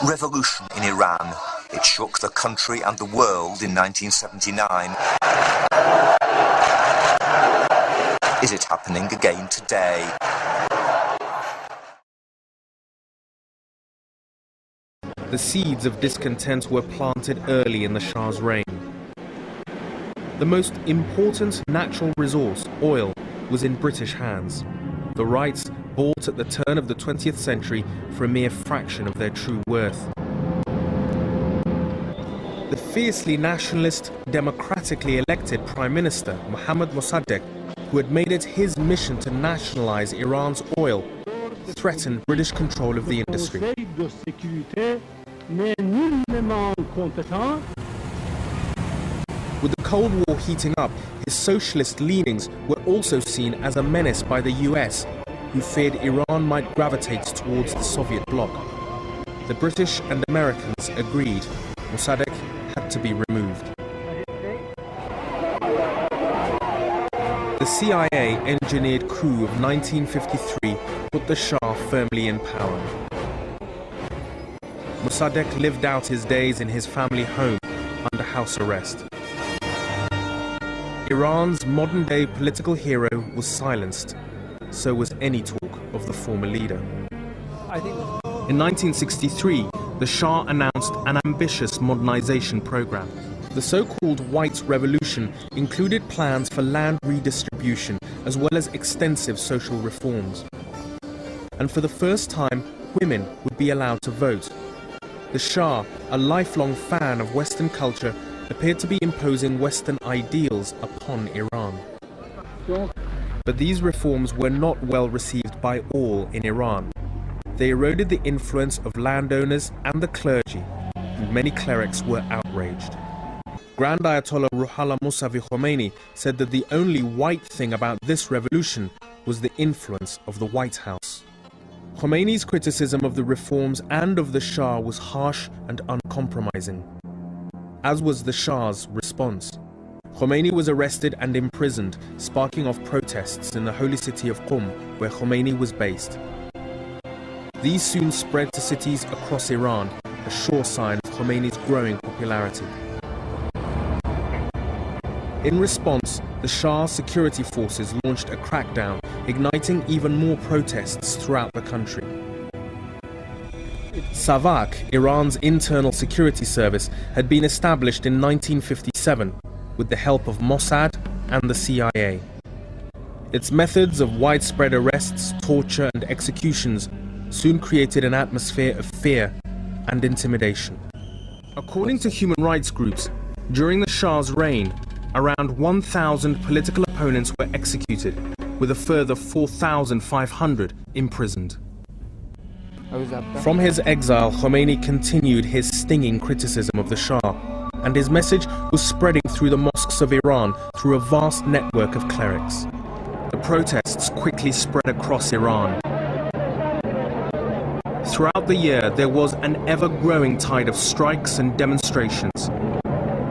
Revolution in Iran. It shook the country and the world in 1979. Is it happening again today? The seeds of discontent were planted early in the Shah's reign. The most important natural resource, oil, was in British hands. The rights bought at the turn of the 20th century for a mere fraction of their true worth. The fiercely nationalist, democratically elected Prime Minister Mohammad Mossadegh, who had made it his mission to nationalize Iran's oil, threatened British control of the industry. With the Cold War heating up, his socialist leanings were also seen as a menace by the US, who feared Iran might gravitate towards the Soviet bloc. The British and Americans agreed Mossadegh had to be removed. The CIA engineered coup of 1953 put the Shah firmly in power. Mossadegh lived out his days in his family home under house arrest. Iran's modern-day political hero was silenced, so was any talk of the former leader. In 1963, the Shah announced an ambitious modernization program. The so-called White Revolution included plans for land redistribution as well as extensive social reforms. And for the first time, women would be allowed to vote. The Shah, a lifelong fan of Western culture, appeared to be imposing Western ideals upon Iran. But these reforms were not well received by all in Iran. They eroded the influence of landowners and the clergy, and many clerics were outraged. Grand Ayatollah Ruhollah Mousavi Khomeini said that the only white thing about this revolution was the influence of the White House. Khomeini's criticism of the reforms and of the Shah was harsh and uncompromising, as was the Shah's response. Khomeini was arrested and imprisoned, sparking off protests in the holy city of Qom, where Khomeini was based. These soon spread to cities across Iran, a sure sign of Khomeini's growing popularity. In response, the Shah's security forces launched a crackdown, igniting even more protests throughout the country. Savak, Iran's internal security service, had been established in 1957 with the help of Mossad and the CIA. Its methods of widespread arrests, torture and executions soon created an atmosphere of fear and intimidation. According to human rights groups, during the Shah's reign, around 1,000 political opponents were executed, with a further 4,500 imprisoned. From his exile, Khomeini continued his stinging criticism of the Shah, and his message was spreading through the mosques of Iran through a vast network of clerics. The protests quickly spread across Iran. Throughout the year, there was an ever-growing tide of strikes and demonstrations.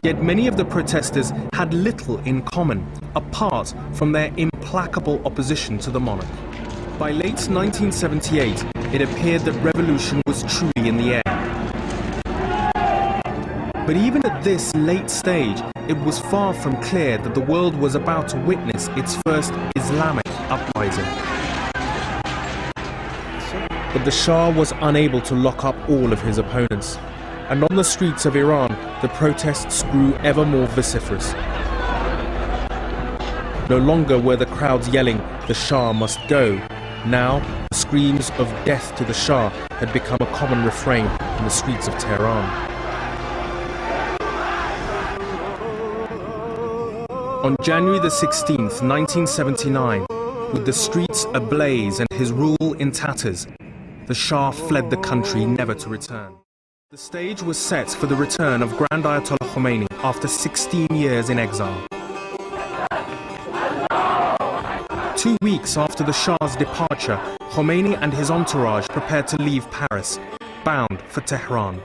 Yet many of the protesters had little in common, apart from their implacable opposition to the monarch. By late 1978, it appeared that revolution was truly in the air. But even at this late stage, it was far from clear that the world was about to witness its first Islamic uprising. But the Shah was unable to lock up all of his opponents, and on the streets of Iran, the protests grew ever more vociferous. No longer were the crowds yelling, "The Shah must go." Now, screams of "death to the Shah" had become a common refrain in the streets of Tehran. On January the 16th, 1979, with the streets ablaze and his rule in tatters, the Shah fled the country, never to return. The stage was set for the return of Grand Ayatollah Khomeini after 16 years in exile. 2 weeks after the Shah's departure, Khomeini and his entourage prepared to leave Paris, bound for Tehran.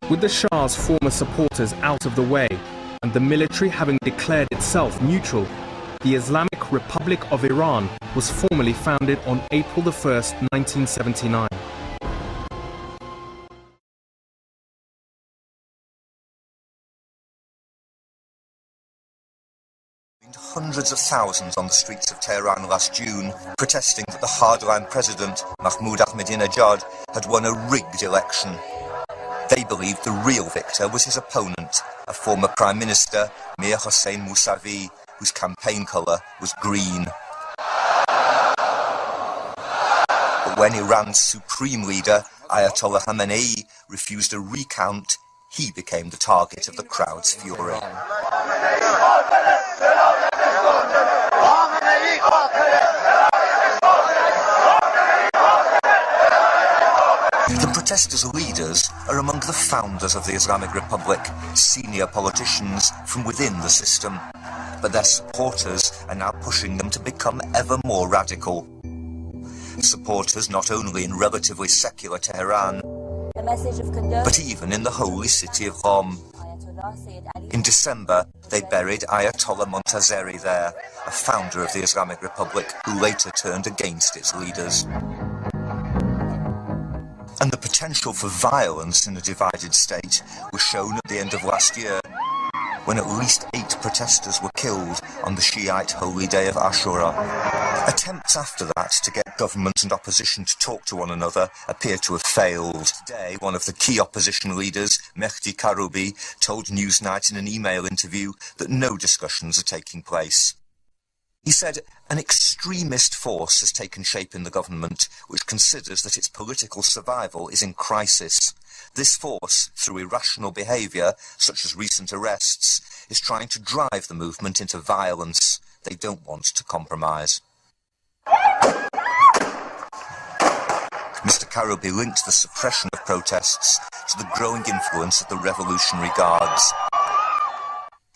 With the Shah's former supporters out of the way, and the military having declared itself neutral, the Islamic Republic of Iran was formally founded on April 1st, 1979. hundreds of thousands on the streets of Tehran last June, protesting that the hardline president, Mahmoud Ahmadinejad, had won a rigged election. They believed the real victor was his opponent, a former Prime Minister, Mir Hossein Mousavi, whose campaign colour was green. But when Iran's supreme leader, Ayatollah Khamenei, refused a recount, he became the target of the crowd's fury. The protesters' leaders are among the founders of the Islamic Republic, senior politicians from within the system. But their supporters are now pushing them to become ever more radical. Supporters not only in relatively secular Tehran, but even in the holy city of Qom. In December, they buried Ayatollah Montazeri there, a founder of the Islamic Republic who later turned against its leaders. And the potential for violence in a divided state was shown at the end of last year, when at least 8 protesters were killed on the Shiite holy day of Ashura. Attempts after that to get government and opposition to talk to one another appear to have failed. Today, one of the key opposition leaders, Mehdi Karoubi, told Newsnight in an email interview that no discussions are taking place. He said, an extremist force has taken shape in the government, which considers that its political survival is in crisis. This force, through irrational behaviour, such as recent arrests, is trying to drive the movement into violence. They don't want to compromise. Mr. Karoubi linked the suppression of protests to the growing influence of the Revolutionary Guards.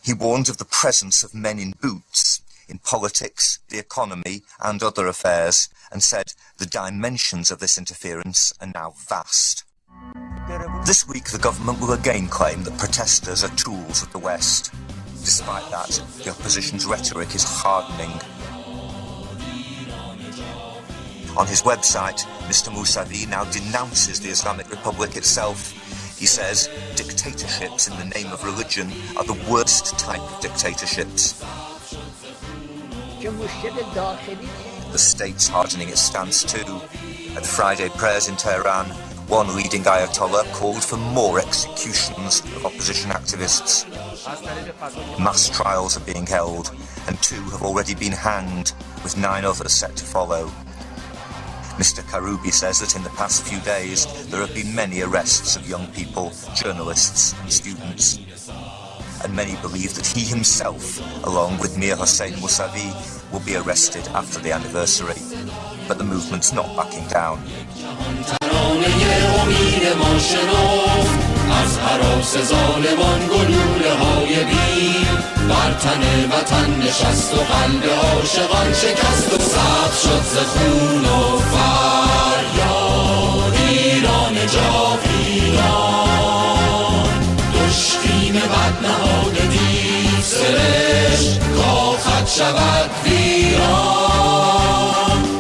He warned of the presence of men in boots, in politics, the economy and other affairs, and said the dimensions of this interference are now vast. This week the government will again claim that protesters are tools of the West. Despite that, the opposition's rhetoric is hardening. On his website, Mr. Mousavi now denounces the Islamic Republic itself. He says dictatorships in the name of religion are the worst type of dictatorships. The state's hardening its stance too. At Friday prayers in Tehran, one leading Ayatollah called for more executions of opposition activists. Mass trials are being held, and 2 have already been hanged, with 9 others set to follow. Mr. Karoubi says that in the past few days there have been many arrests of young people, journalists and students. And many believe that he himself, along with Mir Hossein Mousavi, will be arrested after the anniversary. But the movement's not backing down. بد نهاده دید سرش کاخت شود ویران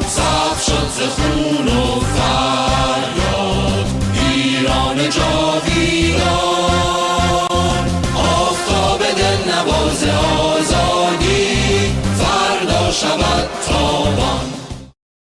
صف شد ز خون و فریاد ایران جاویدان آفتاب دل نواز آزادی فردا شود تابان